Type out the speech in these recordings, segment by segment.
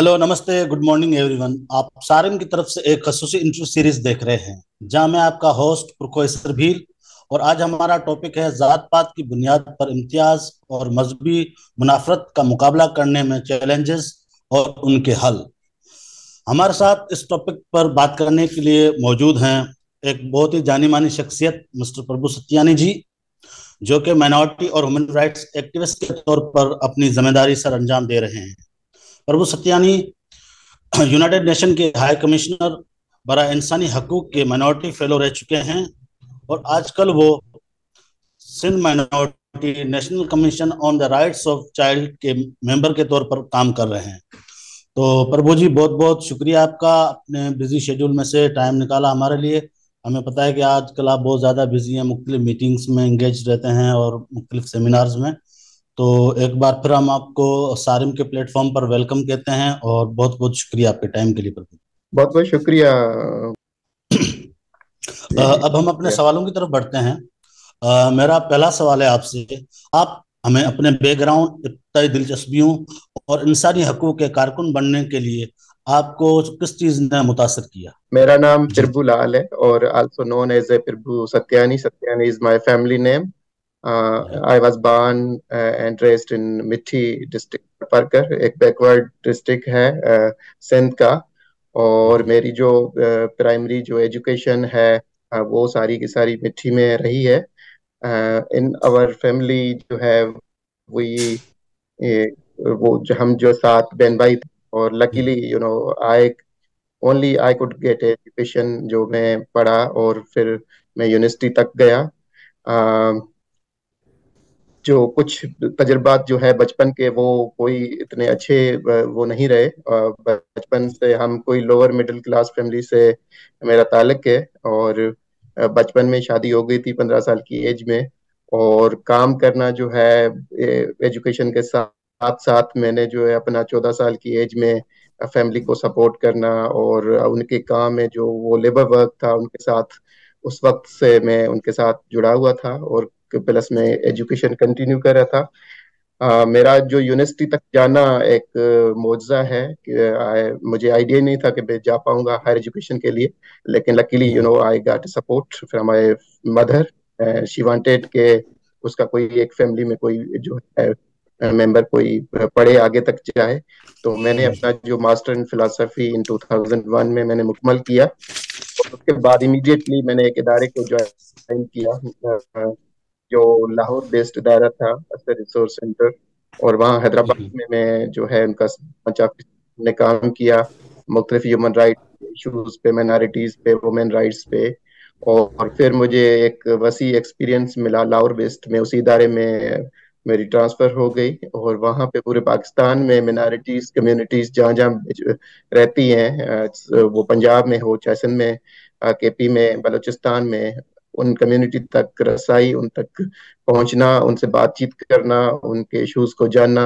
Hello, नमस्ते, good morning everyone. आप सारिम की तरफ से एक खसूसी इंटरव्यू सीरीज देख रहे हैं जहां मैं आपका होस्ट प्रोफेसर भील। और आज हमारा टॉपिक है जात पात की बुनियाद पर इम्तियाज और मजहबी मुनाफरत का मुकाबला करने में चैलेंजेस और उनके हल। हमारे साथ इस टॉपिक पर बात करने के लिए मौजूद हैं एक बहुत ही जानी मानी शख्सियत मिस्टर प्रभु सत्यानी जी, जो कि माइनॉरिटी और ह्यूमन राइट्स एक्टिविस्ट के तौर पर अपनी जिम्मेदारी सर अंजाम दे रहे हैं। प्रभु सत्यानी यूनाइटेड नेशन के हाई कमिश्नर बरा इंसानी हकूक के माइनॉरिटी फेलो रह चुके हैं और आजकल वो Sindh minority national commission on the rights of child के मेंबर के तौर पर काम कर रहे हैं। तो प्रभु जी, बहुत बहुत शुक्रिया आपका, अपने बिजी शेड्यूल में से टाइम निकाला हमारे लिए। हमें पता है कि आजकल आप बहुत ज़्यादा बिजी हैं, मुख्तलिफ मीटिंग्स में इंगेज रहते हैं और मुख्तलिफ सेमिनार्स में। तो एक बार फिर हम आपको सारिम के प्लेटफॉर्म पर वेलकम कहते हैं और बहुत बहुत शुक्रिया आपके टाइम के लिए प्रभु। बहुत बहुत शुक्रिया। जी जी, अब हम अपने शुक्रिया। सवालों की तरफ बढ़ते हैं। मेरा पहला सवाल है आपसे। आप हमें अपने बैकग्राउंड, इब्तदाई दिलचस्पियों और इंसानी हकूक के कारकुन बनने के लिए आपको किस चीज़ ने मुतासर किया? मेरा नाम जी। प्रभु लाल है और also known as a Prabhu Satyani. Satyani is my family name. I was born and raised in Mithi district परकर, एक बैकवर्ड डिस्ट्रिक्ट है सिंध का। और मेरी जो प्राइमरी जो एजुकेशन है वो सारी की सारी मिठी में रही है। इन आवर फैमिली जो है वही ये वो जो हम जो सात बहन भाई थे। और luckily I only I could get education जो मैं पढ़ा और फिर मैं यूनिवर्सिटी तक गया। अ, जो कुछ तजुर्बात जो है बचपन के वो कोई इतने अच्छे वो नहीं रहे। बचपन से हम कोई लोअर मिडिल क्लास फैमिली से मेरा ताल्लुक है। और बचपन में शादी हो गई थी 15 साल की एज में। और काम करना जो है एजुकेशन के साथ साथ मैंने जो है अपना 14 साल की एज में फैमिली को सपोर्ट करना और उनके काम में जो वो लेबर वर्क था उनके साथ उस वक्त से मैं उनके साथ जुड़ा हुआ था। और प्लस में एजुकेशन कंटिन्यू कर रहा था। मेरा जो यूनिवर्सिटी तक जाना एक मोजा है कि मुझे आइडिया नहीं था कि मैं जा पाऊंगा हायर एजुकेशन के लिए। लेकिन luckily I got support from my mother. She wanted के उसका कोई एक फैमिली में कोई जो है मेंबर कोई पढ़े आगे तक जाए। तो मैंने अपना जो मास्टर इन फिलोसफी इन 2001 में मैंने मुकम्मल किया। और उसके बाद इमीडिएटली मैंने एक इदारे को ज्वाइन किया जो लाहौर बेस्ड इदारा था, असर रिसोर्स सेंटर। और वहाँ हैदराबाद में मैं जो है उनका ने काम किया मुख्तलिफ ह्यूमन राइट इशूज पे, माइनॉरिटीज पे, वुमेन राइट्स पे। और फिर मुझे एक वसी एक्सपीरियंस मिला लाहौर बेस्ड में, उसी इदारे में मेरी ट्रांसफर हो गई। और वहाँ पे पूरे पाकिस्तान में मिनॉरिटीज कम्युनिटीज जहाँ जहाँ रहती हैं, वो पंजाब में हो चाहे सिंध में, केपी में, बलूचिस्तान में, उन कम्युनिटी तक रसाई, उन तक पहुंचना, उनसे बातचीत करना, उनके इश्यूज को जानना।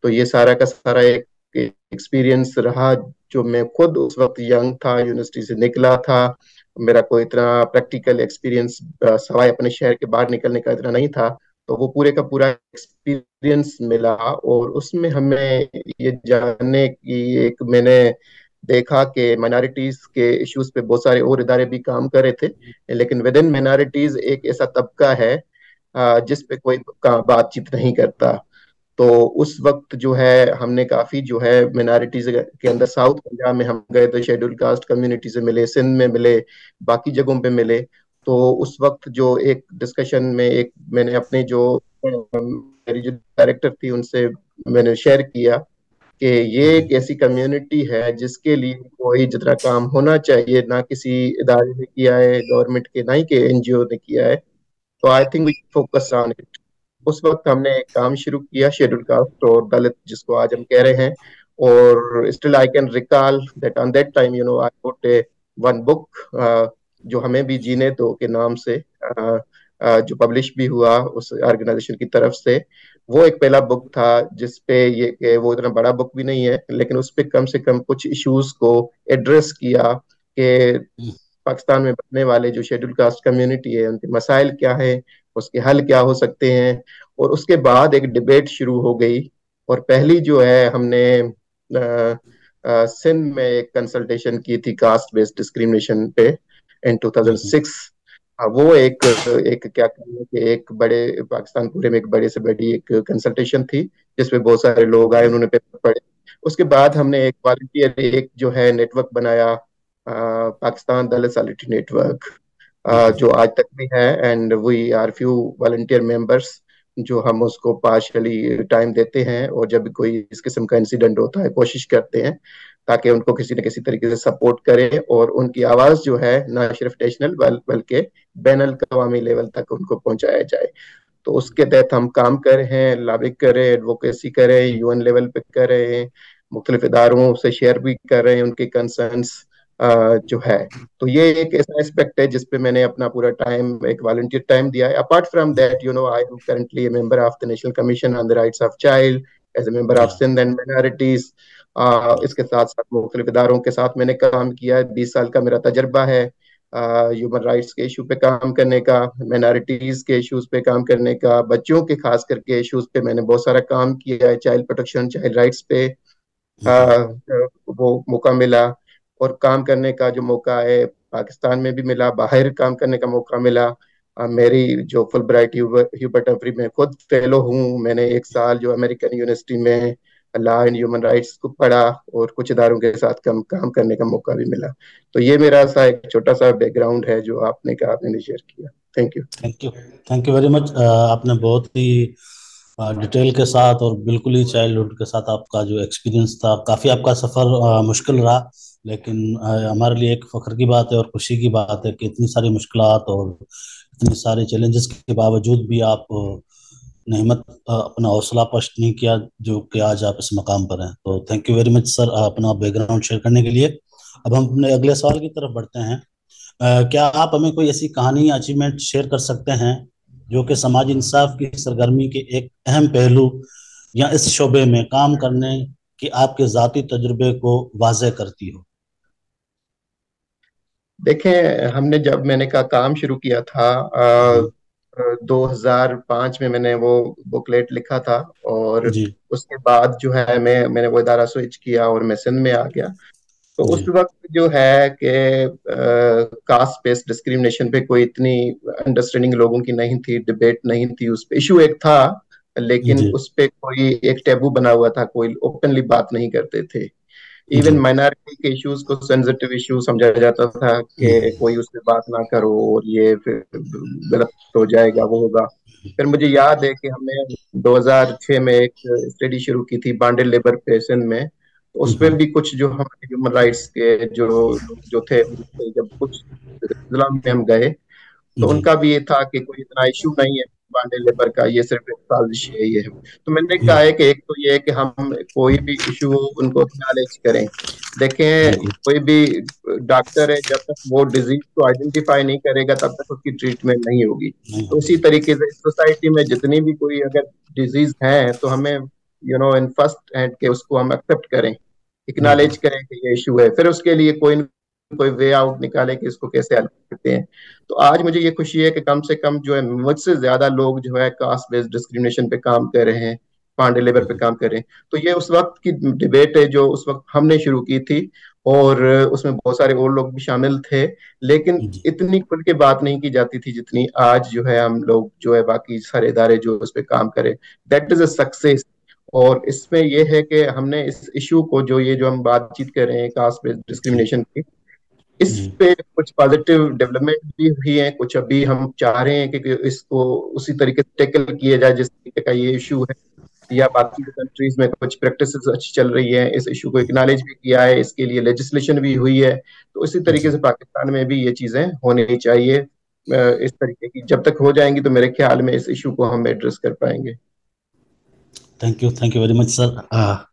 तो ये सारा का सारा एक एक्सपीरियंस रहा। जो मैं खुद उस वक्त यंग था, यूनिवर्सिटी से निकला था, मेरा कोई इतना प्रैक्टिकल एक्सपीरियंस सवाए अपने शहर के बाहर निकलने का इतना नहीं था। तो वो पूरे का पूरा एक्सपीरियंस मिला और उसमें हमें ये जानने की एक मैंने देखा कि माइनॉरिटीज के इश्यूज पे बहुत सारे और इदारे भी काम कर रहे थे। लेकिन विद इन माइनॉरिटीज एक ऐसा तबका है जिस पे कोई बातचीत नहीं करता। तो उस वक्त जो है हमने काफी जो है मिनॉरिटीज के अंदर साउथ पंजाब में हम गए तो शेड्यूल कास्ट कम्युनिटी से मिले, सिंध में मिले, बाकी जगहों पे मिले। तो उस वक्त जो एक डिस्कशन में एक मैंने अपने जो मेरी जो डायरेक्टर थी उनसे मैंने शेयर किया कि ये एक ऐसी कम्युनिटी है जिसके लिए कोई जितना काम होना चाहिए ना किसी इदारे ने किया है गवर्नमेंट के, ना ही के एनजीओ ने किया है। तो I think we focus on it. उस वक्त हमने एक काम शुरू किया शेड्यूल कास्ट और दलित जिसको आज हम कह रहे हैं। और still I can recall that on that time I wrote a one book जो हमें भी जीने दो के नाम से जो पब्लिश भी हुआ उस ऑर्गेनाइजेशन की तरफ से। वो एक पहला बुक था जिसपे वो इतना बड़ा बुक भी नहीं है लेकिन उस पे कम से कम कुछ इश्यूज को एड्रेस किया कि पाकिस्तान में बसने वाले जो शेड्यूल कास्ट कम्युनिटी है उनके मसाइल क्या है, उसके हल क्या हो सकते हैं। और उसके बाद एक डिबेट शुरू हो गई। और पहली जो है हमने सिंध में एक कंसल्टेशन की थी कास्ट बेस्ड डिस्क्रिमिनेशन पे इन 2006। वो एक एक क्या कहते हैं कि एक बड़े पाकिस्तान पूरे में एक बड़े से बड़ी एक कंसल्टेशन थी, जिसमें बहुत सारे लोग आए, उन्होंने पेपर पढ़े। उसके बाद हमने एक वॉलंटियर एक जो है नेटवर्क बनाया, पाकिस्तान दलित सॉलिडरिटी नेटवर्क, जो आज तक भी है। And we are few volunteer members जो हम उसको पार्शली टाइम देते हैं, और जब भी कोई इस किस्म का इंसिडेंट होता है कोशिश करते हैं ताकि उनको किसी न किसी तरीके से सपोर्ट करें, और उनकी आवाज़ जो है ना सिर्फ नेशनल बल्कि बैन अल-अक़वामी लेवल तक उनको पहुंचाया जाए। तो उसके तहत हम काम कर रहे हैं, लॉबिंग कर रहे हैं, एडवोकेसी कर रहे हैं, यूएन लेवल पे कर रहे हैं, मुख्तलिफ इदारों से शेयर भी कर रहे हैं उनके कंसर्न्स जो है। तो ये एक ऐसा एस्पेक्ट है जिसपे मैंने अपना पूरा टाइम, एक वॉलंटियर टाइम दिया है। Apart from that, you know, I am currently a member of the national commission on the rights of child, as a member of Sindh and minorities. इसके साथ साथ मुख्तलिफ इदारों के साथ मैंने काम किया है। 20 साल का मेरा तजर्बा है ह्यूमन राइट्स के इशू पे काम करने का, माइनॉरिटीज के इश्यूज पे काम करने का, बच्चों के खास करके इश्यूज पे मैंने बहुत सारा काम किया है, चाइल्ड प्रोटेक्शन, चाइल्ड राइट्स पे वो मौका मिला। और काम करने का जो मौका है पाकिस्तान में भी मिला, बाहर काम करने का मौका मिला। मेरी जो फुल ब्राइट ह्यूबर्ट हम्फ्री में खुद फेलो हूँ। मैंने 1 साल जो अमेरिकन यूनिवर्सिटी में लॉ एंड ह्यूमन राइट्स को पढ़ा, और कुछ इदारों के साथ काम करने का मौका भी मिला। तो ये मेरा सा एक छोटा सा बैकग्राउंड है जो आपने कहा, आपने शेयर किया। Thank you. Thank you very much. आपने बहुत ही डिटेल के साथ और बिल्कुल ही चाइल्डहुड के साथ आपका जो एक्सपीरियंस था, काफ़ी आपका सफ़र मुश्किल रहा, लेकिन हमारे लिए एक फ़ख्र की बात है और खुशी की बात है कि इतनी सारी मुश्किलात और इतने सारे चैलेंजेस के बावजूद भी आप ने हिम्मत अपना हौसला पस्त नहीं किया, जो कि आज आप इस मकाम पर हैं। तो thank you very much sir, अपना बैकग्राउंड शेयर करने के लिए। अब हम अपने अगले सवाल की तरफ बढ़ते हैं। क्या आप हमें कोई ऐसी कहानी या अचीवमेंट शेयर कर सकते हैं जो कि समाज इंसाफ की सरगर्मी के एक अहम पहलू या इस शोबे में काम करने की आपके जाती तजुर्बे को वाज़ेह करती हो? देखें, हमने जब मैंने का काम शुरू किया था, हम्म, 2005 में मैंने वो बुकलेट लिखा था। और जी उसके बाद जो है मैंने वो इदारा स्विच किया और मैं सिंध में आ गया। तो उस जी वक्त जो है कि कास्ट बेस्ड डिस्क्रिमिनेशन पे कोई इतनी अंडरस्टैंडिंग लोगों की नहीं थी, डिबेट नहीं थी उस पे। इशू एक था, लेकिन जी उस पे कोई एक टैबू बना हुआ था, कोई ओपनली बात नहीं करते थे। इवन जी माइनॉरिटी के इश्यूज को सेंसिटिव इशू समझा जाता था कि कोई उससे बात ना करो और ये फिर गलत हो जाएगा, वो होगा। फिर मुझे याद है कि हमने 2006 में एक स्टडी शुरू की थी बांडे लेबर पेशन में। तो उसमें भी कुछ जो हमारे ह्यूमन राइट्स के जो लोग जो थे, उनसे जब कुछ जिला में हम गए, तो जी उनका भी ये था कि कोई इतना इशू नहीं है पांडे लेबर का, ये सिर्फ एक साजिश है, ये है। तो मैंने कहा है कि एक तो ये है कि हम कोई भी इशू हो उनको एक्नॉलेज करें। देखें, बिल्कुल कोई भी डॉक्टर है, जब तक वो डिजीज को आइडेंटिफाई नहीं करेगा तब तक उसकी ट्रीटमेंट नहीं होगी। नहीं तो इसी होगी। तरीके से सोसाइटी में जितनी भी कोई अगर डिजीज है तो हमें इन फर्स्ट हैंड के उसको हम एक्सेप्ट करें, बिल्कुल एक्नॉलेज करें कि ये इशू है, फिर उसके लिए कोई न कोई वे आउट निकाले कि इसको कैसे हल करते हैं। तो आज मुझे ये खुशी है कि कम से कम जो है मुझसे ज्यादा लोग जो है कास्ट बेस्ड डिस्क्रिमिनेशन पे काम कर रहे हैं, पांडे लेबर पे काम कर रहे हैं। तो ये उस वक्त की डिबेट है जो उस वक्त हमने शुरू की थी, और उसमें बहुत सारे और लोग भी शामिल थे, लेकिन जी इतनी खुल के बात नहीं की जाती थी जितनी आज जो है हम लोग जो है बाकी सारे इदारे जो उस पर काम करें। That is a success. और इसमें यह है कि हमने इस इशू को, जो ये जो हम बातचीत कर रहे हैं कास्ट बेस्ड जी डिस्क्रिमिनेशन की, इस जी पे कुछ पॉजिटिव डेवलपमेंट भी हुई है, कुछ अभी हम चाह रहे हैं कि इसको उसी तरीके से टैकल किया जाए जिस तरीके का ये इशू है, या बाकी कंट्रीज में कुछ प्रैक्टिसेस अच्छी चल रही है, इस इशू को एक्नॉलेज भी किया है, इसके लिए लेजिस्लेशन भी हुई है। तो इसी तरीके जी से पाकिस्तान में भी ये चीजें होनी चाहिए। इस तरीके की जब तक हो जाएंगी तो मेरे ख्याल में इस इशू को हम एड्रेस कर पाएंगे। Thank you very much sir.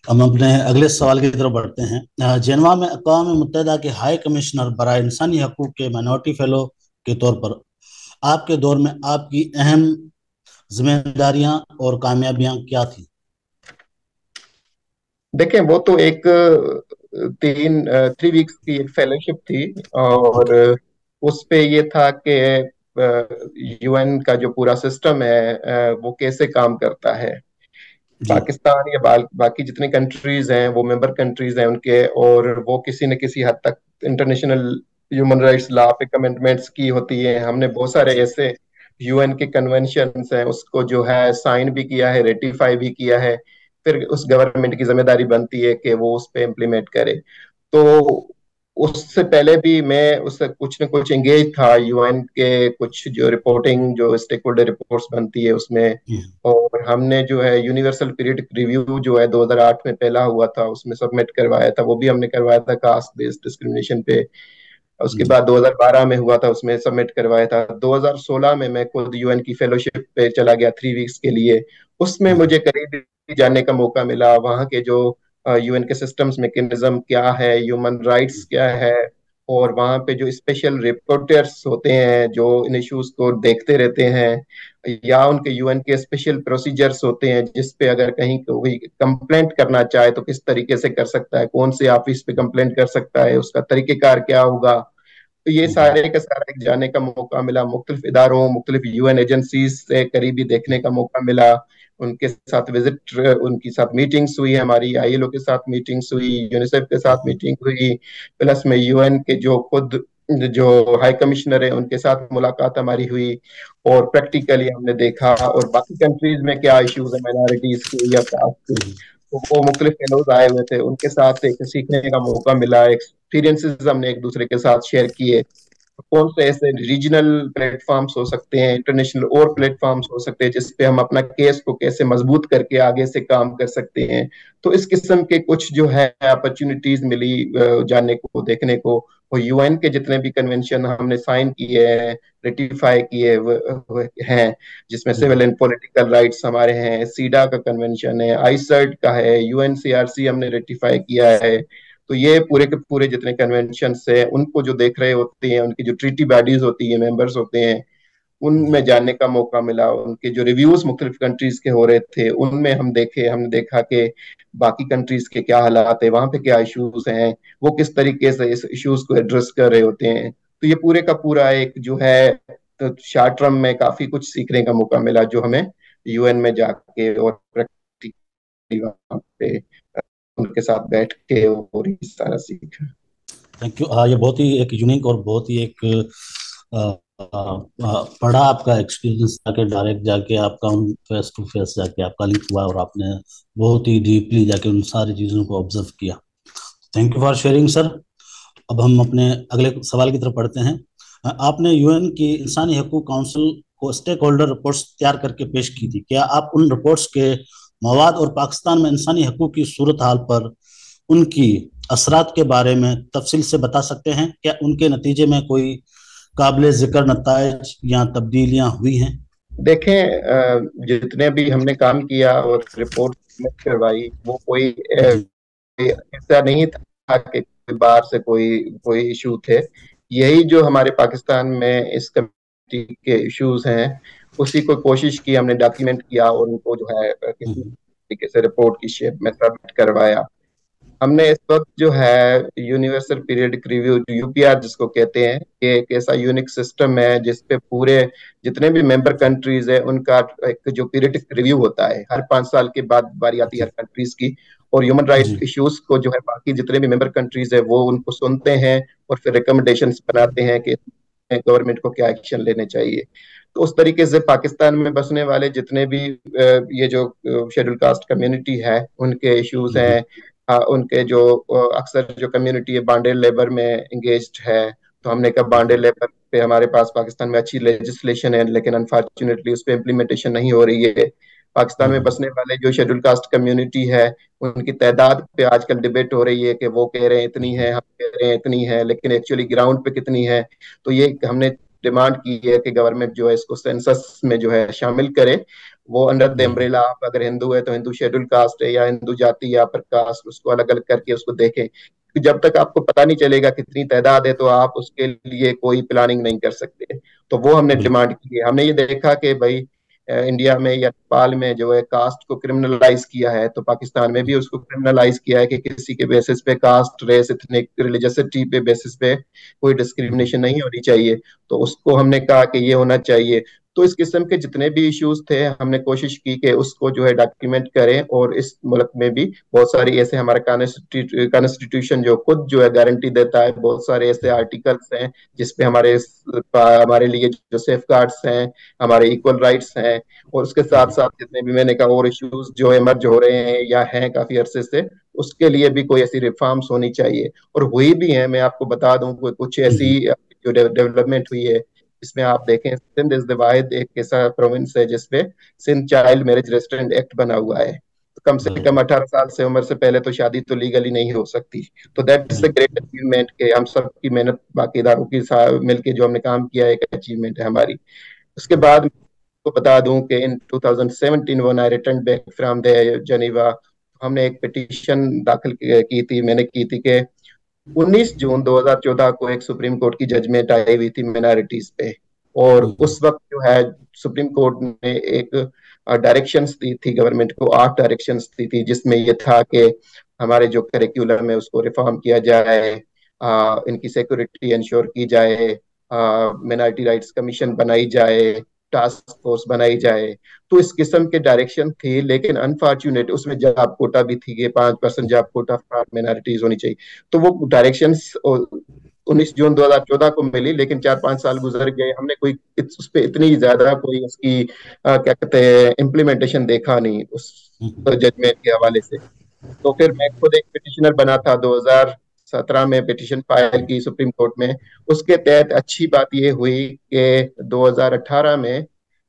हम अपने अगले सवाल की तरफ बढ़ते हैं। जेनेवा में अक़वाम मुत्तहिदा के हाई कमिश्नर बराए इंसानी हकूक़ के माइनॉरिटी फेलो के तौर पर आपके दौर में आपकी अहम जिम्मेदारियां और कामयाबियां क्या थी? देखें, वो तो एक 3 वीक्स की एक फेलोशिप थी, और ओके उस पे ये था कि यूएन का जो पूरा सिस्टम है वो कैसे काम करता है। जी। पाकिस्तान या बाकी जितनी कंट्रीज हैं वो मेंबर कंट्रीज हैं उनके, और वो किसी न किसी हद तक इंटरनेशनल ह्यूमन राइट्स लॉ पे कमिटमेंट्स की होती है। हमने बहुत सारे ऐसे यूएन के कन्वेंशंस हैं उसको जो है साइन भी किया है, रेटिफाई भी किया है। फिर उस गवर्नमेंट की जिम्मेदारी बनती है कि वो उस पे इम्प्लीमेंट करे। तो उससे पहले भी मैं उससे कुछ न कुछ एंगेज था यूएन के कुछ जो रिपोर्टिंग, जो स्टेक होल्डर रिपोर्ट्स बनती है उसमें। हम्म। और हमने जो है यूनिवर्सल पीरियडिक रिव्यू जो है 2008 में पहला हुआ था, उसमें सबमिट करवाया था। वो भी हमने करवाया था कास्ट बेस्ड डिस्क्रिमिनेशन पे। उसके जी। बाद 2012 में हुआ था, उसमें सबमिट करवाया था। 2016 में मैं खुद यूएन की फेलोशिप पे चला गया 3 वीक्स के लिए। उसमें हम्म। मुझे करीब जानने का मौका मिला वहाँ के जो यूएन के सिस्टम्स मैकेनिज्म क्या है, ह्यूमन राइट्स क्या है, और वहाँ पे जो स्पेशल रिपोर्टर्स होते हैं जो इन इश्यूज को देखते रहते हैं, या उनके यूएन के स्पेशल प्रोसीजर्स होते हैं जिस पे अगर कहीं कोई कंप्लेंट करना चाहे तो किस तरीके से कर सकता है, कौन से ऑफिस पे कंप्लेंट कर सकता है, उसका तरीकेकार क्या होगा। तो ये हम्म। सारे का सारा एक जाने का मौका मिला। मुख्तलिफ इदारों, मुख्तलिफ यूएन एजेंसीज से करीबी देखने का मौका मिला। उनके साथ विजिट, उनकी साथ मीटिंग्स हुई, हमारी आईएलओ के साथ मीटिंग्स हुई, यूनिसेफ के साथ हम्म। मीटिंग हुई। प्लस में यूएन के जो खुद जो हाई कमिश्नर है उनके साथ मुलाकात हमारी हुई। और प्रैक्टिकली हमने देखा और बाकी कंट्रीज में क्या इश्यूज है माइनॉरिटीज के या कास्ट के। हम्म। तो वो मुख्तलिफ फेलोज आए हुए थे, उनके साथ एक सीखने का मौका मिला, एक्सपीरियंसेस हमने एक दूसरे के साथ शेयर किए। कौन से ऐसे रीजनल प्लेटफॉर्म्स हो सकते हैं, इंटरनेशनल और प्लेटफॉर्म्स हो सकते हैं जिस पे हम अपना केस को कैसे मजबूत करके आगे से काम कर सकते हैं। तो इस किस्म के कुछ जो है अपॉर्चुनिटीज मिली जानने को, देखने को। और यूएन के जितने भी कन्वेंशन हमने साइन किए हैं, रेटिफाई किए हैं, जिसमें सिविल एंड पॉलिटिकल राइट्स हमारे हैं, सीडा का कन्वेंशन है, आईसर्ट का है, यूएनसीआरसी हमने रेटिफाई किया है। तो ये पूरे के पूरे जितने कन्वेंशन है उनको जो देख रहे होते हैं, उनकी जो ट्रीटी बॉडीज होती है, मेंबर्स होते हैं, उनमें जानने का मौका मिला। उनके जो रिव्यूज मुख्तलिफ कंट्रीज के हो रहे थे उनमें हमने देखा कि बाकी कंट्रीज के क्या हालात है, वहां पे क्या इश्यूज हैं, वो किस तरीके से इस इश्यूज को एड्रेस कर रहे होते हैं। तो ये पूरे का पूरा एक जो है, तो शॉर्ट टर्म में काफी कुछ सीखने का मौका मिला जो हमें यूएन में जाके और प्रैक्टिकली वहाँ पे उनके साथ बैठ के और ये सारा सीखा। Thank you. हाँ, ये बहुत ही एक यूनिक और बहुत ही एक अ, बड़ा आपका एक्सपीरियंस था कि डायरेक्ट जाके आपका उन फेस टू फेस जाके आपका लिंक हुआ और आपने बहुत ही डीपली जाके उन सारी चीज़ों को ऑब्जर्व किया। Thank you for sharing sir. अब हम अपने अगले सवाल की तरफ बढ़ते हैं। आपने यूएन की इंसानी हकूक काउंसिल को स्टेक होल्डर रिपोर्ट्स तैयार करके पेश की थी। क्या आप उन रिपोर्ट्स के मवाद और पाकिस्तान में इंसानी हकूक की सूरत हाल पर उनकी असरात के बारे में तफसील से बता सकते हैं? क्या उनके नतीजे में कोई काबिल जिक्र नताइज या तब्दीलियां हुई हैं? देखें, जितने भी हमने काम किया और रिपोर्ट सबमिट करवाई, वो कोई जी। ऐसा नहीं था कि कोई बाहर से कोई कोई इशू थे। यही जो हमारे पाकिस्तान में इस कम्युनिटी के इश्यूज हैं, उसी को कोशिश की हमने, डॉक्यूमेंट किया और उनको जो है किसी हम्म। तरीके से रिपोर्ट की शेप में सबमिट करवाया। हमने इस वक्त जो है यूनिवर्सल पीरियडिक रिव्यू यूपीआर जिसको कहते हैं, ये एक ऐसा यूनिक सिस्टम है जिसपे पूरे जितने भी मेंबर कंट्रीज है उनका एक जो पीरियडिक रिव्यू होता है, हर 5 साल के बाद बारी आती है हर जी। कंट्रीज की। और ह्यूमन राइट जी। इश्यूज को जो है बाकी जितने भी मेंबर कंट्रीज है वो उनको सुनते हैं और फिर रिकमेंडेशंस बनाते हैं कि गवर्नमेंट को क्या एक्शन लेने चाहिए। तो उस तरीके से पाकिस्तान में बसने वाले जितने भी ये जो शेड्यूल कास्ट कम्युनिटी है उनके इश्यूज हम्म। हैं। उनके जो अक्सर जो कम्युनिटी है बांडेड लेबर में एंगेज्ड है। तो हमने कहा बांडेड लेबर पे हमारे पास पाकिस्तान में अच्छी लेजिस्लेशन है, लेकिन अनफॉर्चुनेटली उस पर इम्प्लीमेंटेशन नहीं हो रही है। पाकिस्तान में हम्म। बसने वाले जो शेड्यूल कास्ट कम्युनिटी है उनकी तादाद पे आजकल डिबेट हो रही है कि वो कह रहे हैं इतनी है, हम कह रहे हैं इतनी है, लेकिन एक्चुअली ग्राउंड पे कितनी है। तो ये हमने डिमांड की है कि गवर्नमेंट जो है इसको सेंसस में जो है शामिल करे। वो अंडर द हम्म। अम्ब्रेला, आप अगर हिंदू है तो हिंदू शेड्यूल कास्ट है या हिंदू जाति या अपर कास्ट, उसको अलग अलग करके उसको देखें। जब तक आपको पता नहीं चलेगा कितनी तादाद है तो आप उसके लिए कोई प्लानिंग नहीं कर सकते। तो वो हमने बिल्कुल। डिमांड की है। हमने ये देखा कि भाई इंडिया में या नेपाल में जो है कास्ट को क्रिमिनलाइज किया है, तो पाकिस्तान में भी उसको क्रिमिनलाइज किया है कि किसी के बेसिस पे, कास्ट, रेस, इथनिक, रिलीजियसिटी पे बेसिस पे कोई डिस्क्रिमिनेशन नहीं होनी चाहिए। तो उसको हमने कहा कि ये होना चाहिए। तो इस किस्म के जितने भी इश्यूज थे हमने कोशिश की कि उसको जो है डॉक्यूमेंट करें, और इस मुल्क में भी बहुत सारी ऐसे, हमारा कॉन्स्टिट्यूशन जो खुद जो है गारंटी देता है, बहुत सारे ऐसे आर्टिकल्स हैं जिसपे हमारे लिए जो सेफ गार्ड्स हैं, हमारे इक्वल राइट्स हैं। और उसके साथ साथ जितने भी मैंने कहा और इश्यूज जो इमर्ज हो रहे हैं या हैं काफी अरसे से, उसके लिए भी कोई ऐसी रिफॉर्म्स होनी चाहिए, और हुई भी है। मैं आपको बता दूं कुछ ऐसी जो डेवलपमेंट हुई है, इसमें आप देखें, सिंध इज द वाहिद एक ऐसा प्रोविंस है जिसपे Sindh child marriage restraint act बना हुआ है। तो कम से कम 18 साल से उम्र से पहले तो शादी तो लीगली नहीं हो सकती। तो that is the great achievement के हम सब की मेहनत, बाकी इदारों की मिलके जो हमने काम किया है, एक अचीवमेंट है हमारी। उसके बाद को बता दूं कि इन 2017 when I return back from the Geneva, हमने एक पिटीशन दाखिल की थी, मैंने की थी कि 19 जून 2014 को एक सुप्रीम कोर्ट की जजमेंट आई हुई थी माइनॉरिटीज पे। और उस वक्त जो है सुप्रीम कोर्ट ने एक डायरेक्शंस दी थी गवर्नमेंट को, 8 डायरेक्शंस दी थी, जिसमें ये था कि हमारे जो करिकुलम है उसको रिफॉर्म किया जाए, इनकी सिक्योरिटी इंश्योर की जाए, माइनॉरिटी राइट्स कमीशन बनाई जाए, टास्क फोर्स बनाई जाए। तो इस किस्म के डायरेक्शन थी, लेकिन अनफॉर्चुनेट उसमें जॉब कोटा भी थी कि 5% जॉब कोटा फॉर माइनॉरिटीज होनी चाहिए। तो वो डायरेक्शंस 19 जून 2014 को मिली, लेकिन 4-5 साल गुजर गए, हमने कोई उस पर इतनी ज्यादा कोई उसकी क्या कहते हैं इम्प्लीमेंटेशन देखा नहीं उस जजमेंट के हवाले से। तो फिर मैं खुद एक पिटिशनर बना था, 2017 में पिटिशन फाइल की सुप्रीम कोर्ट में। उसके तहत अच्छी बात यह हुई कि 2018 में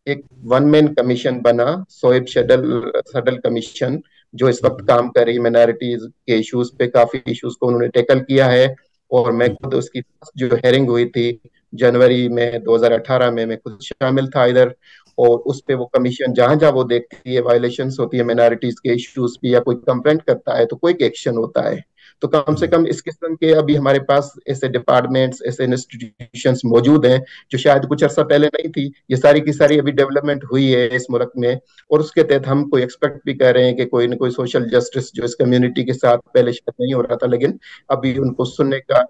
एक वन मैन कमीशन बना, सोएब सडल सडल कमीशन, जो इस वक्त काम कर रही माइनॉरिटीज के इश्यूज पे, काफी इश्यूज को उन्होंने टैकल किया है। और मैं खुद उसकी जो हेयरिंग हुई थी जनवरी में 2018 में, मैं खुद शामिल था इधर। और उस पे वो कमीशन जहां जहां वो देखती है वायलेशंस होती है माइनॉरिटीज के इश्यूज की, या कोई कंप्लेंट करता है तो कोई एक्शन होता है। तो कम से कम इस किस्म के अभी हमारे पास ऐसे डिपार्टमेंट्स, ऐसे इंस्टीट्यूशंस मौजूद हैं जो शायद कुछ अर्सा पहले नहीं थी। ये सारी की सारी अभी डेवलपमेंट हुई है इस मुल्क में, और उसके तहत हम कोई एक्सपेक्ट भी कर रहे हैं कि कोई ना कोई सोशल जस्टिस जो इस कम्युनिटी के साथ पहले शायद नहीं हो रहा था, लेकिन अभी उनको सुनने का,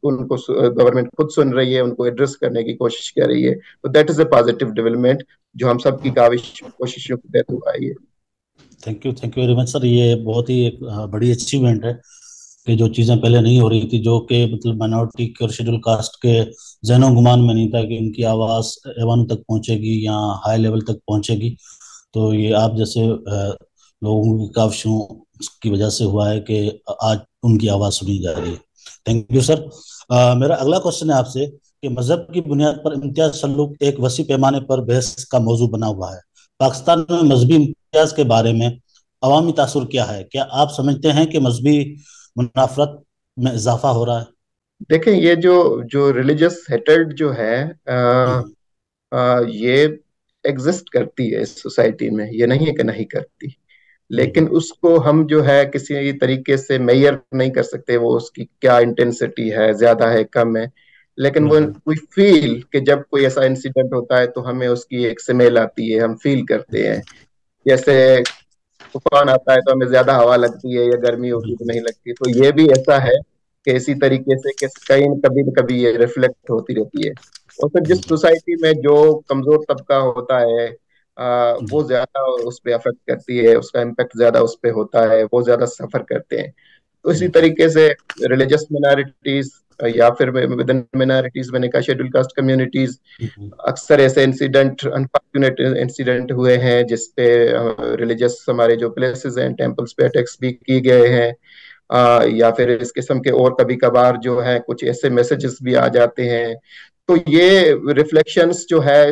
उनको गवर्नमेंट खुद सुन रही है, उनको एड्रेस करने की कोशिश कर रही है। तो that is a positive development जो हम सब की कोशिशों के तहत हुआ है ये। Thank you very much sir. ये बहुत ही एक बड़ी अचीवमेंट है कि जो चीज़ें पहले नहीं हो रही थी, जो कि मतलब माइनॉरिटी के और शेड्यूल कास्ट के जहनो गुमान में नहीं था कि उनकी आवाज़ एवान तक पहुंचेगी या हाई लेवल तक पहुंचेगी। तो ये आप जैसे लोगों की काविशों की वजह से हुआ है कि आज उनकी आवाज़ सुनी जा रही है। Thank you sir. मेरा अगला क्वेश्चन है आपसे कि मजहब की बुनियाद पर इम्तियाज सल्लूक एक वसी पैमाने पर बहस का मौजू बना हुआ है। पाकिस्तान में मजहबी इम्तियाज के बारे में अवामी तासुर क्या है? क्या आप समझते हैं कि मजहबी मुनाफरत में इजाफा हो रहा है? देखें, ये जो जो रिलीजियस हेटर्ड जो है, हम्म, ये एग्जिस्ट करती है इस सोसाइटी में, ये नहीं है कि नहीं करती। लेकिन हम्म, उसको हम जो है किसी तरीके से मेजर नहीं कर सकते, वो उसकी क्या इंटेंसिटी है, ज्यादा है, कम है। लेकिन वो बिल्कुल। वी फील कि जब कोई ऐसा इंसिडेंट होता है तो हमें उसकी एक स्मेल आती है, हम फील करते हैं। जैसे तूफान आता है तो हमें ज्यादा हवा लगती है, या गर्मी होती है तो बिल्कुल। नहीं लगती। तो ये भी ऐसा है कि इसी तरीके से कि कहीं कभी न कभी ये रिफ्लेक्ट होती रहती है। और फिर जिस हम्म, सोसाइटी में जो कमजोर तबका होता है, वो जी। ज्यादा उस पर अफेक्ट करती है, उसका इम्पेक्ट ज्यादा उस पर होता है, वो ज्यादा सफर करते हैं। तो इसी हम्म, तरीके से रिलीजियस मिनॉरिटीज, या फिर विद इन मिनॉरिटीज मैंने कहा शेड्यूल कास्ट कम्युनिटीज, हम्म, अक्सर ऐसे इंसिडेंट, अनफॉर्चुनेट इंसिडेंट हुए हैं जिसपे रिलीजियस हमारे जो प्लेसेस हैं, टेम्पल्स पे अटैक्स भी किए गए हैं। या फिर इस किस्म के और कभी कभार जो है कुछ ऐसे मैसेजेस भी आ जाते हैं। तो ये रिफ्लेक्शंस जो है,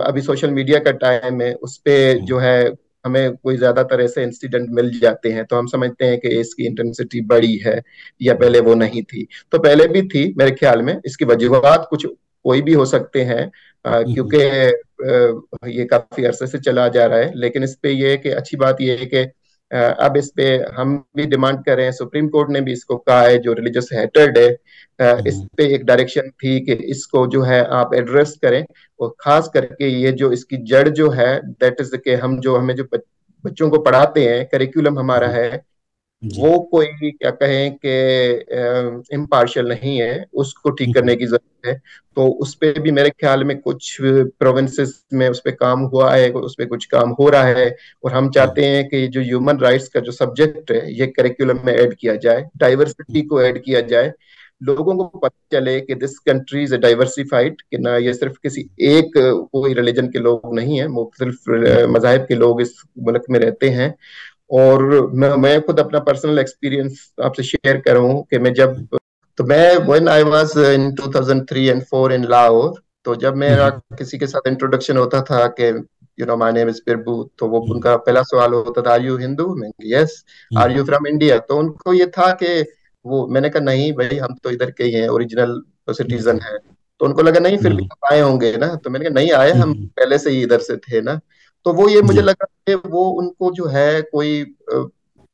अभी सोशल मीडिया का टाइम है, उस पे जो हम्म, है हमें कोई ज्यादातर ऐसे इंसिडेंट मिल जाते हैं, तो हम समझते हैं कि इसकी इंटेंसिटी बड़ी है, या पहले वो नहीं थी। तो पहले भी थी मेरे ख्याल में, इसकी वजूहत कुछ कोई भी हो सकते हैं, हम्म, क्योंकि ये काफी अरसे से चला जा रहा है। लेकिन इस पे ये है कि अच्छी बात ये है कि अब इस पे हम भी डिमांड कर रहे हैं, सुप्रीम कोर्ट ने भी इसको कहा है, जो रिलीजियस हेटर्ड है, इस हम्म, पे एक डायरेक्शन थी कि इसको जो है आप एड्रेस करें। और खास करके ये जो इसकी जड़ जो है, दैट इज के हम जो हमें जो बच्चों को पढ़ाते हैं, करिकुलम हमारा हम्म, है, जी। वो कोई क्या कहें कि इम्पार्शियल नहीं है, उसको ठीक करने की जरूरत है। तो उस पे भी मेरे ख्याल में कुछ प्रोविंसेस में उस पे काम हुआ है, उस पे कुछ काम हो रहा है। और हम चाहते हैं कि जो ह्यूमन राइट्स का जो सब्जेक्ट है ये करिकुलम में ऐड किया जाए, डाइवर्सिटी को ऐड किया जाए, लोगों को पता चले कि दिस कंट्री इज डाइवर्सिफाइड, कि ना ये सिर्फ किसी एक कोई रिलीजन के लोग नहीं है, मुख्तलिफ मजाहब के लोग इस मुल्क में रहते हैं। और मैं खुद अपना पर्सनल एक्सपीरियंस आपसे शेयर करूं कि मैं जब, तो मैं when I was in 2003 and 4 इन लाहौर, तो जब मेरा किसी के साथ इंट्रोडक्शन होता था कि माय नेम इज प्रभु, तो वो उनका पहला सवाल होता था, आर यू हिंदू? मैं, yes. Are you from India? तो उनको ये था कि वो, मैंने कहा नहीं भाई, हम तो इधर के ही हैं, ओरिजिनल सिटीजन है। तो उनको लगा नहीं, फिर भी हम आए होंगे ना। तो मैंने कहा नहीं आए, हम पहले से ही इधर से थे ना। तो वो, ये मुझे लगा कि वो उनको जो है कोई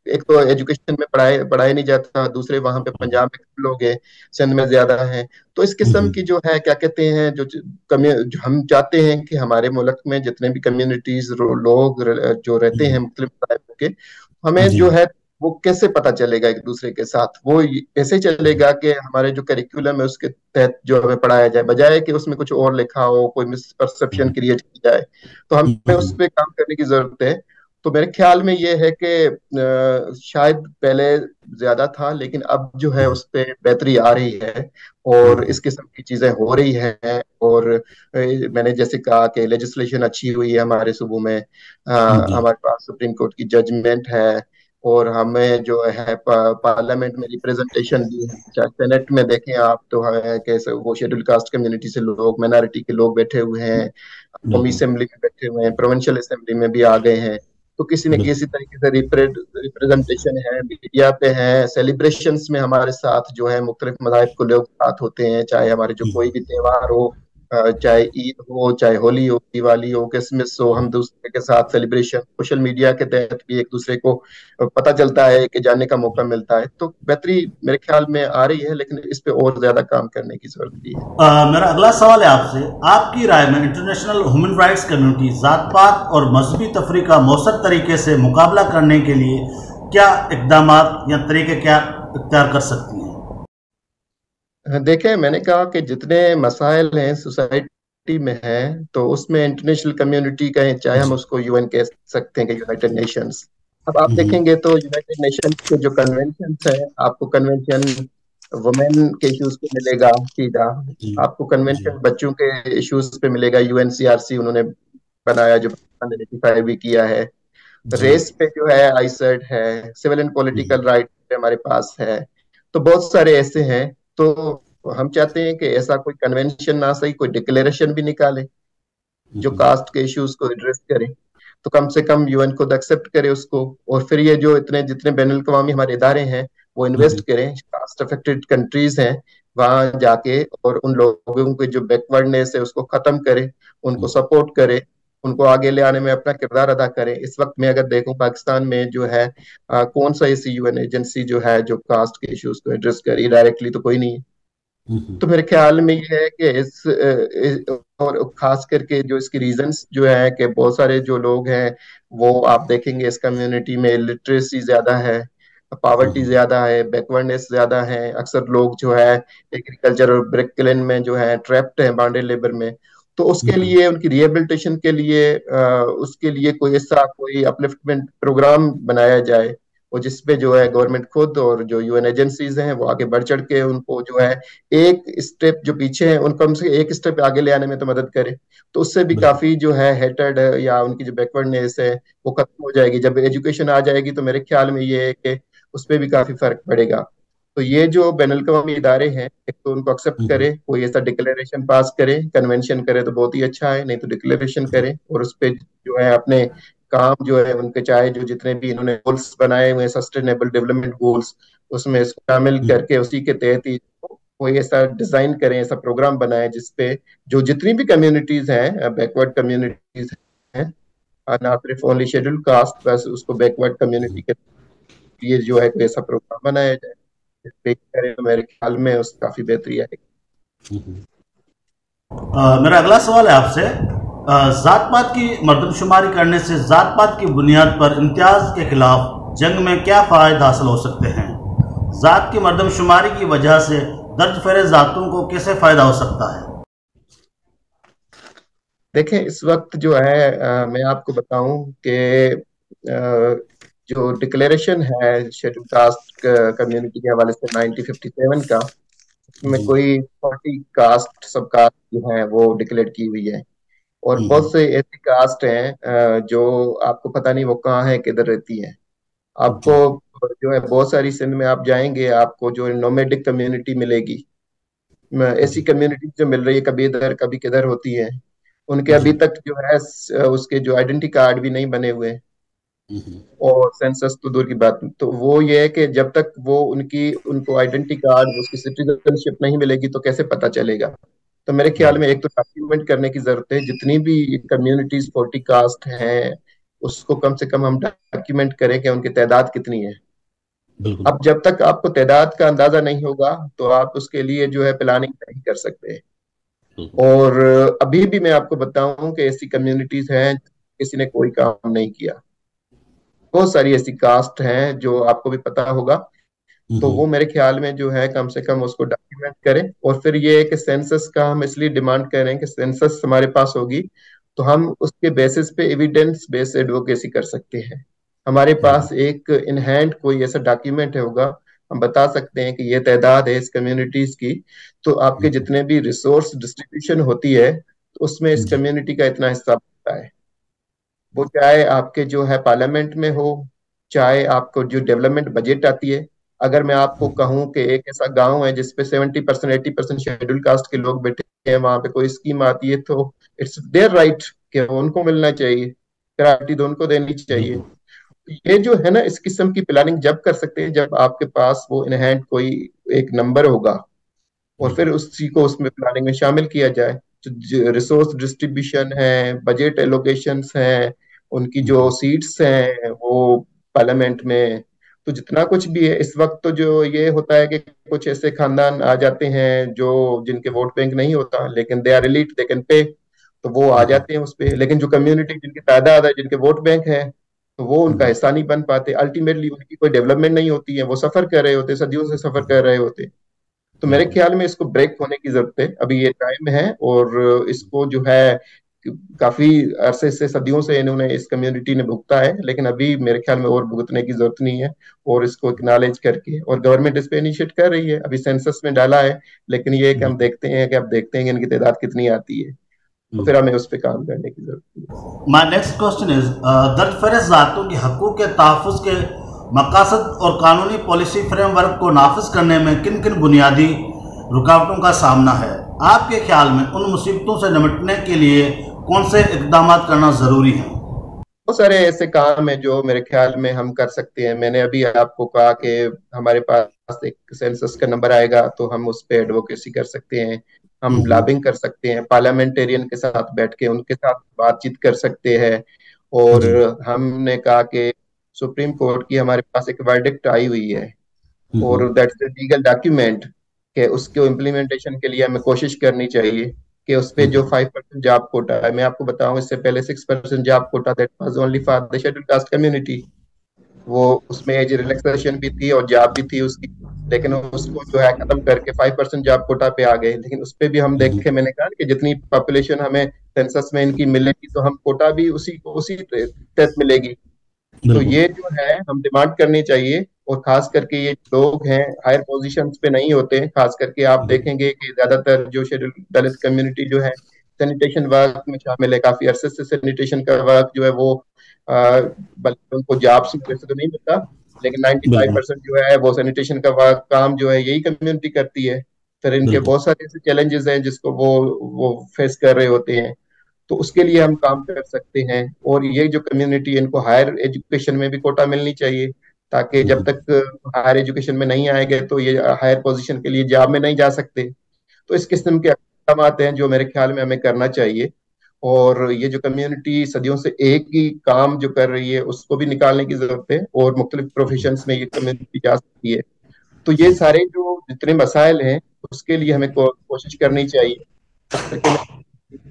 एक तो एजुकेशन में पढ़ाया नहीं जाता, दूसरे वहां पे पंजाब में कम लोग हैं, सिंध में ज्यादा हैं। तो इस किस्म की जो है क्या कहते हैं, जो हम चाहते हैं कि हमारे मुल्क में जितने भी कम्युनिटीज लोग जो रहते हैं मुख्तलिफ टाइप के, हमें जो है वो कैसे पता चलेगा एक दूसरे के साथ, वो कैसे चलेगा कि हमारे जो करिकुलम है उसके तहत जो हमें पढ़ाया जाए, बजाय कि उसमें कुछ और लिखा हो, कोई मिसपरसेप्शन क्रिएट की जाए। तो हमें उस पर काम करने की जरूरत है। तो मेरे ख्याल में ये है कि शायद पहले ज्यादा था, लेकिन अब जो है उस पे बेहतरी आ रही है और इस किस्म की चीजें हो रही हैं। और मैंने जैसे कहा कि लेजिस्लेशन अच्छी हुई है हमारे सूबों में, हमारे पास सुप्रीम कोर्ट की जजमेंट है, और हमें जो है पार्लियामेंट में रिप्रेजेंटेशन भी है। चाहे सेनेट में देखें आप, तो है कैसे वो शेड्यूल कास्ट कम्युनिटी से लोग, माइनॉरिटी के लोग बैठे हुए हैं, कौमी असेंबली में बैठे हुए हैं, प्रोविंशियल असेंबली में भी आ गए हैं। तो किसी न किसी तरीके से रिप्रेजेंटेशन है, मीडिया पे है, सेलिब्रेशंस में हमारे साथ जो है मुख्तलिफ मज़ाहिब को लोग साथ होते हैं, चाहे हमारे जो कोई भी त्योहार हो, चाहे ईद हो, चाहे होली हो, दिवाली हो, क्रिसमस हो, हम दूसरे के साथ सेलिब्रेशन, सोशल मीडिया के तहत भी एक दूसरे को पता चलता है कि जानने का मौका मिलता है। तो बेहतरी मेरे ख्याल में आ रही है, लेकिन इस पे और ज्यादा काम करने की जरूरत भी है। मेरा अगला सवाल है आपसे, आपकी राय में इंटरनेशनल ह्यूमन राइट्स कम्युनिटी जात पात और मजहबी तफरीक का मौसर तरीके से मुकाबला करने के लिए क्या इकदाम या तरीके क्या इख्तियार कर सकती हैं? देखें, मैंने कहा कि जितने मसाइल हैं सोसाइटी में हैं, तो उसमें इंटरनेशनल कम्युनिटी का, चाहे हम उसको यूएन कह सकते हैं कि यूनाइटेड नेशंस, अब आप देखेंगे तो यूनाइटेड नेशंस के जो कन्वेंशन है, आपको कन्वेंशन वुमेन के इश्यूज पे मिलेगा सीधा, आपको कन्वेंशन बच्चों के इश्यूज पे मिलेगा, यूएनसीआरसी उन्होंने बनाया जो 1985 भी किया है। रेस पे जो है आईसेड है, सिविल एंड पॉलिटिकल राइट हमारे पास है। तो बहुत सारे ऐसे हैं। तो हम चाहते हैं कि ऐसा कोई कन्वेंशन ना सही, कोई डिक्लेरेशन भी निकाले जो कास्ट के इश्यूज को एड्रेस करे। तो कम से कम यूएन खुद एक्सेप्ट करे उसको, और फिर ये जो इतने जितने बैनुल अवी हमारे इदारे हैं वो इन्वेस्ट करें, कास्ट अफेक्टेड कंट्रीज हैं वहां जाके, और उन लोगों के जो बैकवर्डनेस है उसको खत्म करे, उनको सपोर्ट करे, उनको आगे ले आने में अपना किरदार अदा करें। इस वक्त में अगर देखूं पाकिस्तान में जो है कौन सा ऐसी यूएन एजेंसी जो है जो कास्ट के इश्यूज को एड्रेस करे डायरेक्टली, तो कोई नहीं है। तो मेरे ख्याल में ये है कि और खास करके जो इसकी रीजंस जो है कि बहुत सारे जो लोग हैं वो आप देखेंगे इस कम्युनिटी में लिटरेसी ज्यादा है, पावर्टी ज्यादा है, बैकवर्डनेस ज्यादा है, अक्सर लोग जो है एग्रीकल्चर और ब्रिक में जो है ट्रैप्ड है बॉन्डेड लेबर में। तो उसके लिए, उनकी रिहेबिलिटेशन के लिए उसके लिए कोई ऐसा कोई अपलिफ्टमेंट प्रोग्राम बनाया जाए, और जिसपे जो है गवर्नमेंट खुद और जो यूएन एजेंसीज हैं वो आगे बढ़ चढ़ के उनको जो है एक स्टेप जो पीछे है उनको कम से एक स्टेप आगे ले आने में तो मदद करे। तो उससे भी काफी जो है हेटेड या उनकी जो बैकवर्डनेस है वो खत्म हो जाएगी। जब एजुकेशन आ जाएगी तो मेरे ख्याल में ये है कि उस पर भी काफी फर्क पड़ेगा। तो ये जो बैनुल अवी इदारे हैं, एक तो उनको एक्सेप्ट करे, कोई ऐसा डिक्लेरेशन पास करे, कन्वेंशन करे तो बहुत ही अच्छा है, नहीं तो डिक्लेरेशन करे, और उस पर जो है अपने काम जो है उनके, चाहे जो जितने भी इन्होंने गोल्स बनाए हुए हैं, सस्टेनेबल डेवलपमेंट गोल्स, उसमें इसको शामिल करके उसी के तहत ही कोई ऐसा डिजाइन करें, ऐसा प्रोग्राम बनाए जिसपे जो जितनी भी कम्युनिटीज हैं, बैकवर्ड कम्युनिटीज हैं, ना सिर्फ ओनली शेड्यूल कास्ट, बस उसको बैकवर्ड कम्युनिटी के लिए जो है कोई ऐसा प्रोग्राम बनाया जाए जिसपे करें, तो मेरे ख्याल में उस काफी बेहतरी आएगी। मेरा अगला सवाल है आपसे, जात पात की मर्दमशुमारी करने से जात पात की बुनियाद पर इम्तियाज के खिलाफ जंग में क्या फ़ायदे हासिल हो सकते हैं? ज़ात की मर्दमशुमारी की वजह से दर्ज फहरिस्त ज़ातों को कैसे फ़ायदा हो सकता है? देखें, इस वक्त जो है मैं आपको बताऊं कि जो डिक्लेरेशन है शेड्यूल कास्ट कम्युनिटी के हवाले से 1957 का, उसमें जी। कोई 40 कास्ट सब कास्ट जो है वो डिक्लेयर की हुई है। और बहुत से ऐसी कास्ट हैं जो आपको पता नहीं वो कहाँ है, किधर रहती है। जी। आपको जो है बहुत सारी सिंध में आप जाएंगे, आपको जो नोमेडिक कम्युनिटी मिलेगी। ऐसी जी। कम्युनिटी जो मिल रही है कभी इधर कभी किधर होती है, उनके जी। अभी तक जो है उसके जो आइडेंटिटी कार्ड भी नहीं बने हुए। और सेंसस तो दूर की बात, तो वो ये है कि जब तक वो उनकी उनको आइडेंटिटी कार्ड उसकी सिटीजनशिप नहीं मिलेगी तो कैसे पता चलेगा। तो मेरे ख्याल में एक तो डॉक्यूमेंट करने की जरूरत है, जितनी भी कम्युनिटीज 40 कास्ट हैं उसको कम से कम हम डॉक्यूमेंट करें कि उनकी तादाद कितनी है। बिल्कुल। अब जब तक आपको तादाद का अंदाजा नहीं होगा तो आप उसके लिए जो है प्लानिंग नहीं कर सकते। बिल्कुल। और अभी भी मैं आपको बताऊं कि ऐसी कम्युनिटीज हैं किसी ने कोई काम नहीं किया। बहुत सारी ऐसी कास्ट हैं जो आपको भी पता होगा। तो वो मेरे ख्याल में जो है कम से कम उसको डॉक्यूमेंट करें। और फिर ये है कि सेंसस का हम इसलिए डिमांड कर रहे हैं कि सेंसस हमारे पास होगी तो हम उसके बेसिस पे एविडेंस बेस्ड एडवोकेसी कर सकते हैं। हमारे पास एक इन हैंड कोई ऐसा डॉक्यूमेंट होगा, हम बता सकते हैं कि ये तादाद है इस कम्युनिटीज की। तो आपके जितने भी रिसोर्स डिस्ट्रीब्यूशन होती है तो उसमें इस जी। कम्युनिटी का इतना हिस्सा होता है। वो चाहे आपके जो है पार्लियामेंट में हो, चाहे आपको जो डेवलपमेंट बजट आती है। अगर मैं आपको कहूं कि एक ऐसा गांव है जिसपे 70% 80% शेड्यूल कास्ट के लोग बैठे हैं, वहां पे कोई स्कीम आती है तो इट्स देयर राइट कि उनको मिलना चाहिए, प्रायोरिटी तो उनको देनी चाहिए। बिल्कुल। ये जो है ना, इस किस्म की प्लानिंग जब कर सकते हैं जब आपके पास वो इन हैंड कोई एक नंबर होगा और फिर उसी को उसमें प्लानिंग में शामिल किया जाए। तो रिसोर्स डिस्ट्रीब्यूशन है, बजट एलोकेशंस हैं, उनकी जो सीट्स हैं वो पार्लियामेंट में, तो जितना कुछ भी है इस वक्त तो जो ये होता है कि कुछ ऐसे खानदान आ जाते हैं जो जिनके वोट बैंक नहीं होता लेकिन they are elite, they can pay, तो वो आ जाते हैं उस पे। लेकिन जो कम्युनिटी जिनकी तादाद है, जिनके वोट बैंक है, तो वो उनका हिस्सा नहीं बन पाते। अल्टीमेटली उनकी कोई डेवलपमेंट नहीं होती है, वो सफर कर रहे होते, सदियों से सफर कर रहे होते। तो मेरे बिल्कुल। ख्याल में इसको ब्रेक होने की जरूरत है, अभी ये टाइम है। और इसको जो है काफी अरसे से, सदियों से इन्होंने इस कम्युनिटी ने भुगता है, लेकिन अभी मेरे ख्याल में और भुगतने की जरूरत नहीं है। और इसको एक्नॉलेज करके, और गवर्नमेंट इस पे इनिशिएट कर रही है, अभी सेंसस में डाला है। लेकिन ये है कि हम देखते हैं कि अब देखते हैं कि इनकी तादाद कितनी आती है, तो फिर हमें उस पर काम करने की जरूरत है। My next question is, दर्ज फहरिस्त ज़ातों के हकूक़ के तहफ़्फ़ुज़ के मकासद और कानूनी पॉलिसी फ्रेमवर्क को नाफिज करने में किन किन बुनियादी रुकावटों का सामना है? आपके ख्याल में उन मुसीबतों से निपटने के लिए कौन से इक़दाम करना ज़रूरी है? बहुत सारे ऐसे काम हैं जो मेरे ख्याल में हम कर सकते हैं। मैंने अभी आपको कहा कि हमारे पास एक सेंसस का नंबर आएगा तो हम उस पर एडवोकेसी कर सकते हैं, हम लॉबिंग कर सकते हैं, पार्लियामेंटेरियन के साथ बैठ के उनके साथ बातचीत कर सकते हैं। और जी। हमने कहा कि सुप्रीम कोर्ट की हमारे पास एक वर्डिक्ट आई हुई है और दैट्स द लीगल डॉक्यूमेंट, कि उसके इम्प्लीमेंटेशन के लिए हमें कोशिश करनी चाहिए कि उस पे जो 5% जॉब कोटा है, मैं आपको बताऊं इससे पहले 6% job quota that was only for the schedule caste community. वो उसमें एज रिलैक्सेशन भी थी और जॉब भी थी उसकी, लेकिन उसको जो है खत्म करके 5% जॉब कोटा पे आ गए। लेकिन उस पे भी हम देखे, मैंने कहा कि जितनी पॉपुलेशन हमें सेंसस में इनकी मिलेगी तो हम कोटा भी उसी तहत मिलेगी। तो बिल्कुल। ये जो है हम डिमांड करनी चाहिए। और खास करके ये लोग हैं हायर पोजीशंस पे नहीं होते हैं, खास करके आप देखेंगे कि ज्यादातर जो शेड्यूल दलित कम्युनिटी जो है सैनिटेशन वर्क में शामिल है, काफी अरसे से सैनिटेशन का वर्क जो है वो बल्कि उनको जॉब्स में वैसे तो नहीं मिलता, लेकिन 95% जो है वो सैनिटेशन का वर्क काम जो है यही कम्युनिटी करती है। फिर इनके बिल्कुल। बहुत सारे ऐसे चैलेंजेस हैं जिसको वो फेस कर रहे होते हैं। तो उसके लिए हम काम कर सकते हैं। और ये जो कम्युनिटी है इनको हायर एजुकेशन में भी कोटा मिलनी चाहिए, ताकि जब तक हायर एजुकेशन में नहीं आएंगे तो ये हायर पोजीशन के लिए जॉब में नहीं जा सकते। तो इस किस्म के इकदाम हैं जो मेरे ख्याल में हमें करना चाहिए। और ये जो कम्युनिटी सदियों से एक ही काम जो कर रही है उसको भी निकालने की जरूरत है, और मुख्तलिफ प्रोफेशंस में ये कम्युनिटी जा सकती है। तो ये सारे जो जितने मसाइल हैं उसके लिए हमें कोशिश करनी चाहिए। खास करके मैं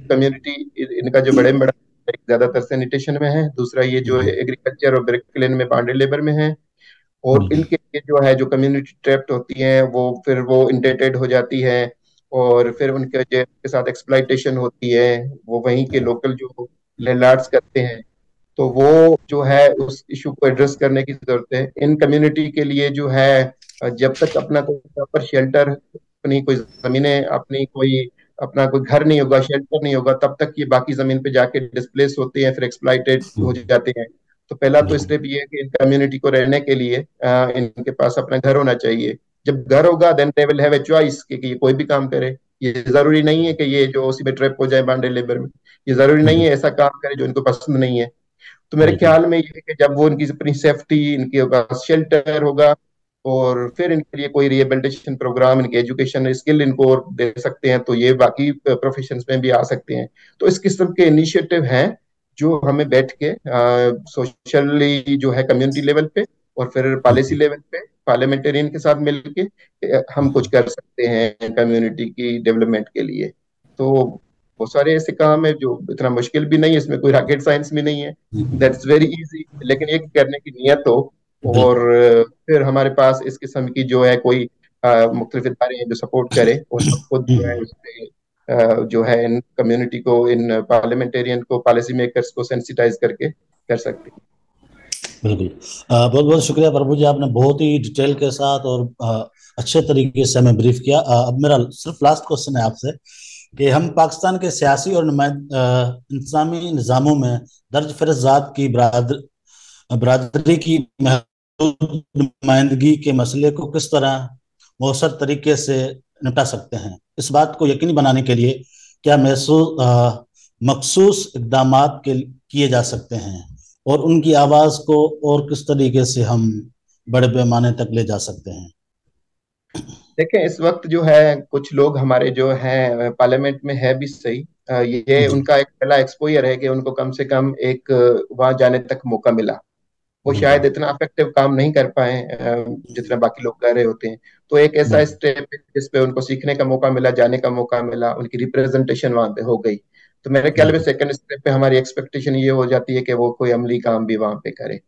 कम्युनिटी इनका जो बड़े बड़ा एक ज्यादातर सैनिटेशन में है, दूसरा ये जो एग्रीकल्चर और ब्रिकलिन में बॉन्डेड लेबर में है। और बिल्कुल। इनके लिए जो है जो कम्युनिटी ट्रैप्ड होती हैं वो फिर वो इंडेटेड हो जाती है, और फिर के साथ एक्सप्लॉइटेशन होती है, वो वहीं के लोकल जो लैंडलॉर्ड्स करते हैं। तो वो जो है उस इशू को एड्रेस करने की जरूरत है इन कम्युनिटी के लिए जो है। जब तक अपना कोई प्रॉपर शेल्टर, अपनी कोई जमीनें, अपनी कोई अपना कोई घर नहीं होगा, शेल्टर नहीं होगा, तब तक ये बाकी जमीन पे जाके डिस्प्लेस होते हैं, फिर एक्सप्लॉइटेड हो जाते हैं। तो पहला तो बिल्कुल। स्टेप ये है कि इन कम्युनिटी को रहने के लिए इनके पास अपना घर होना चाहिए। जब घर होगा then they will have a choice कि ये कोई भी काम करे। ये जरूरी नहीं है कि ये जो उसी में ट्रैप हो जाए बांडे लेबर में। ये जरूरी नहीं है ऐसा काम करे जो इनको पसंद नहीं है। तो मेरे बिल्कुल। ख्याल में ये है कि जब वो इनकी अपनी सेफ्टी, इनके पास शेल्टर होगा, और फिर इनके लिए कोई रिहेबिलिटेशन प्रोग्राम, इनके एजुकेशन स्किल इनको और दे सकते हैं, तो ये बाकी प्रोफेशंस में भी आ सकते हैं। तो इस किस्म के इनिशिएटिव हैं जो हमें बैठ के सोशली जो है कम्युनिटी लेवल पे और फिर पॉलिसी लेवल पे पार्लियामेंटेरियन के साथ मिलके हम कुछ कर सकते हैं कम्युनिटी की डेवलपमेंट के लिए। तो बहुत सारे ऐसे काम है जो इतना मुश्किल भी नहीं है, इसमें कोई रॉकेट साइंस भी नहीं है, दैट्स वेरी इजी। लेकिन एक करने की नियत हो, और बिल्कुल। फिर हमारे पास इस किस्म की जो है कोई मुख्तलिफ इदारे हैं जो सपोर्ट करे, और हम खुद जो है उससे जो है इन कम्युनिटी को, इन पार्लियामेंटेरियन को, पॉलिसी मेकर्स को सेंसिटाइज करके कर सकते हैं। बिल्कुल। बहुत बहुत शुक्रिया प्रभु जी, आपने बहुत ही डिटेल के साथ और अच्छे तरीके से हमें ब्रीफ किया। अब मेरा सिर्फ लास्ट क्वेश्चन है आपसे कि हम पाकिस्तान के सियासी और इंतजामी निज़ामों में दर्ज फहरिस्त ज़ात की बरादरी की महदूद नुमाइंदगी के मसले को किस तरह मौसर तरीके से निपटा सकते हैं। इस बात को यकीनी बनाने के लिए क्या मखसूस इकदाम किए जा सकते हैं, और उनकी आवाज को और किस तरीके से हम बड़े पैमाने तक ले जा सकते हैं। देखें, इस वक्त जो है कुछ लोग हमारे जो हैं पार्लियामेंट में है भी सही, ये जी। उनका एक पहला एक्सपोजर है कि उनको कम से कम एक वहां जाने तक मौका मिला। वो बिल्कुल। शायद इतना इफेक्टिव काम नहीं कर पाए जितना बाकी लोग कर रहे होते हैं। तो एक ऐसा बिल्कुल। स्टेप जिस पे उनको सीखने का मौका मिला, जाने का मौका मिला, उनकी रिप्रेजेंटेशन वहां पे हो गई। तो मेरे ख्याल में बिल्कुल। सेकंड स्टेप पे हमारी एक्सपेक्टेशन ये हो जाती है कि वो कोई अमली काम भी वहां पे करे।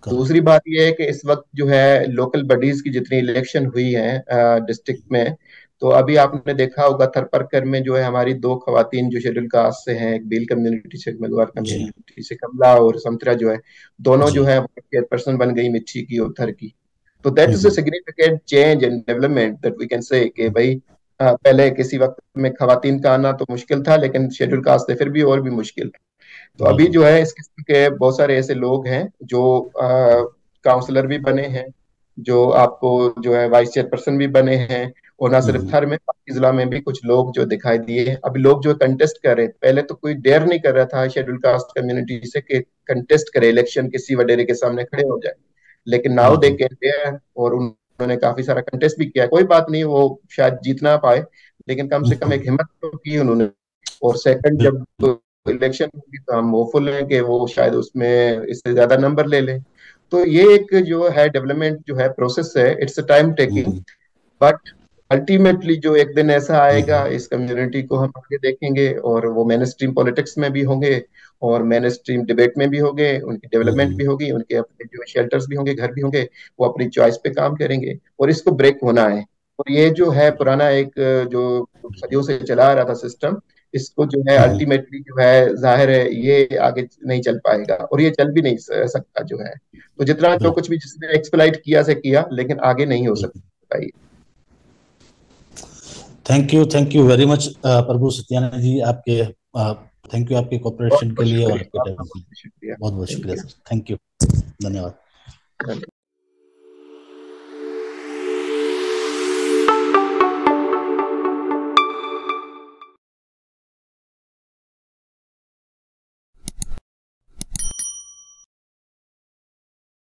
करें। दूसरी बात यह है कि इस वक्त जो है लोकल बॉडीज की जितनी इलेक्शन हुई है डिस्ट्रिक्ट में, तो अभी आपने देखा होगा थरपरकर में जो है हमारी दो खवातीन जो शेड्यूल कास्ट से हैं, एक भील कम्युनिटी से, एक मेघवार जी। कम्युनिटी से, कमला और समतरा जो है, दोनों जो जी। है चेयरपर्सन बन गई मिट्टी की और उधर की। तो that is a hmm. Significant change and development that we can say कि भाई पहले किसी वक्त में खवातीन का आना तो मुश्किल था, लेकिन शेड्यूल कास्ट थे फिर भी और भी मुश्किल। तो अभी बिल्कुल। जो है इस किस्म के बहुत सारे ऐसे लोग हैं जो काउंसलर भी बने हैं, जो आपको जो है वाइस चेयरपर्सन भी बने हैं, और ना सिर्फ हम्म। थर में, बाकी जिला में भी कुछ लोग जो दिखाई दिए हैं। अभी लोग जो कंटेस्ट कर रहे हैं, पहले तो कोई डेयर नहीं कर रहा था शेड्यूल कास्ट कम्युनिटी से कि कंटेस्ट करे इलेक्शन, किसी वडेरे के सामने खड़े हो जाए, लेकिन नाउ दे बिल्कुल। कैन डेयर, और उन्होंने काफी सारा कंटेस्ट भी किया। कोई बात नहीं, वो शायद जीत ना पाए, लेकिन कम से कम एक हिम्मत तो की उन्होंने। और सेकंड, जब बिल्कुल। इलेक्शन होगी तो हम होपफुल हैं कि वो शायद उसमें इससे ज्यादा नंबर ले लें। तो ये एक जो है डेवलपमेंट जो है प्रोसेस है, it's a time taking, hmm. But ultimately जो एक दिन ऐसा आएगा हम्म। इस कम्युनिटी को हम आगे देखेंगे, और वो मेन स्ट्रीम पॉलिटिक्स में भी होंगे, और मेन स्ट्रीम डिबेट में भी होंगे, उनकी डेवलपमेंट भी हम्म। होगी, उनके अपने जो शेल्टर्स भी होंगे, घर भी होंगे, वो अपनी चॉइस पे काम करेंगे, और इसको ब्रेक होना है। और ये जो है पुराना एक जो सदियों से चला आ रहा था सिस्टम, इसको जो है हम्म। अल्टीमेटली जो है जाहिर है ये आगे नहीं चल पाएगा, और ये चल भी नहीं सकता जो है। तो जितना जो बिल्कुल। कुछ भी जिसने एक्सप्लाइट किया से किया, लेकिन आगे नहीं हो सकता ये। थैंक यू वेरी मच प्रभु सत्यानंद जी, आपके थैंक यू आपके बहुत कोऑपरेशन के बहुत लिए और शुक्रिया, आपके टाइम आपका के लिए। बहुत शुक्रिया। बहुत बहुत थैंक शुक्रिया यू। Sir, thank you. धन्यवाद।